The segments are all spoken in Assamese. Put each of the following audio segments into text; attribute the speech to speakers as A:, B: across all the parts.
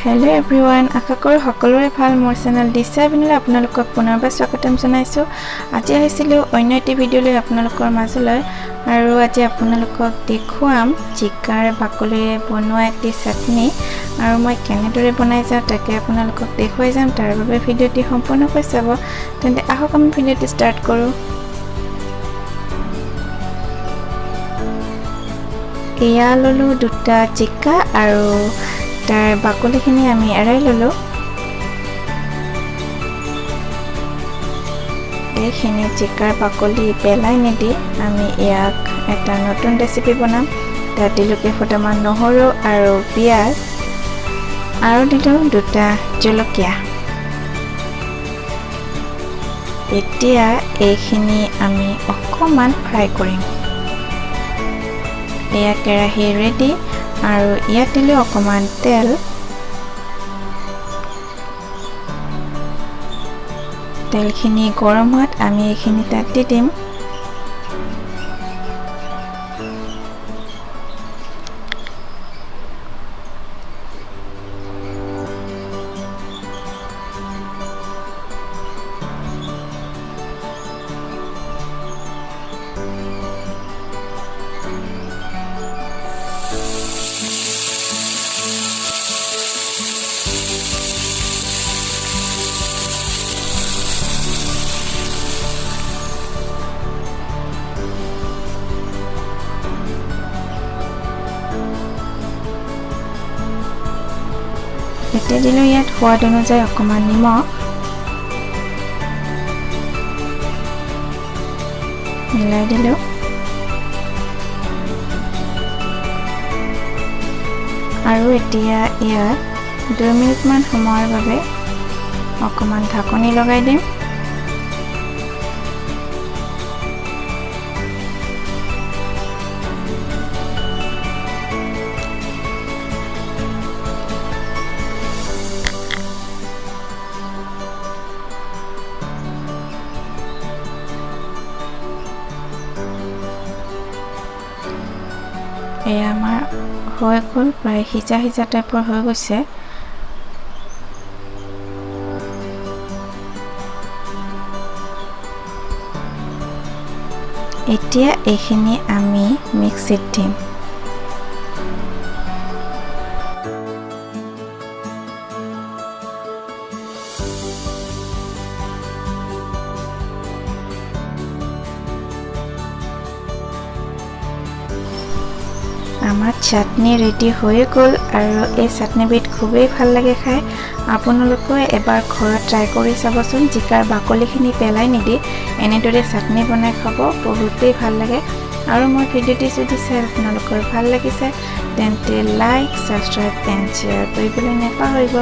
A: Hello everyone, আশা কৰো সকলোৰে ভাল। মোৰ চেনেল দিশা বিনলৈ আপোনালোকক পুনৰবাৰ স্বাগতম জনাইছো। আজি আহিছিলো অন্য এটি ভিডিঅ লৈ আপোনালোকৰ মাজলৈ আৰু আজি আপোনালোকক দেখুৱাম জিকাৰ বাকলিৰে বনোৱা এটি চাটনি আৰু মই কেনেদৰে বনাই যাওঁ তাকে আপোনালোকক দেখুৱাই যাম। তাৰ বাবে ভিডিঅটি সম্পূৰ্ণকৈ চাব। তেন্তে আহক আমি ভিডিঅটি ষ্টাৰ্ট কৰো। এয়া ললো দুটা জিকা আৰু তাৰ বাকলিখিনি আমি এৰাই ললো। এইখিনি জিকাৰ বাকলি পেলাই নিদি আমি ইয়াক এটা নতুন ৰেচিপি বনাম। তাত দিলো কেইফুটামান নহৰু আৰু পিঁয়াজ আৰু দিলো দুটা জলকীয়া। এতিয়া এইখিনি আমি অকণমান ফ্ৰাই কৰিম। এয়া কেৰাহী ৰেডি আৰু ইয়াত দিলো অকণমান তেল। তেলখিনি গৰম হোৱাত আমি এইখিনি তাত দি দিম। এতিয়া দিলো ইয়াত সোৱাদ অনুযায়ী অকণমান নিমখ, মিলাই দিলো। আৰু এতিয়া ইয়াত 2 মিনিটমান সময়ৰ বাবে অকণমান ঢাকনি লগাই দিম। এয়া আমাৰ হৈ গ'ল, প্ৰায় সিজা সিজা টাইপৰ হৈ গৈছে। এতিয়া এইখিনি আমি মিক্সিত দিম। আমাৰ চাটনি ৰেডি হৈ গ'ল আৰু এই চাটনিবিধ খুবেই ভাল লাগে খাই। আপোনালোকেও এবাৰ ঘৰত ট্ৰাই কৰি চাবচোন। জিকাৰ বাকলিখিনি পেলাই নিদি এনেদৰে চাটনি বনাই খাব, বহুতেই ভাল লাগে। আৰু মোৰ ভিডিঅ'টি যদি চাই আপোনালোকৰ ভাল লাগিছে তেন্তে লাইক, ছাবস্ক্ৰাইব এণ্ড শ্বেয়াৰ কৰিবলৈ নাপাহৰিব,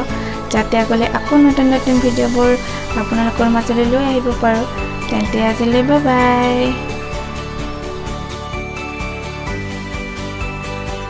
A: যাতে আগলৈ আকৌ নতুন নতুন ভিডিঅ'বোৰ আপোনালোকৰ মাজলৈ লৈ আহিব পাৰোঁ। তেন্তে আজিলৈ বাই বাই।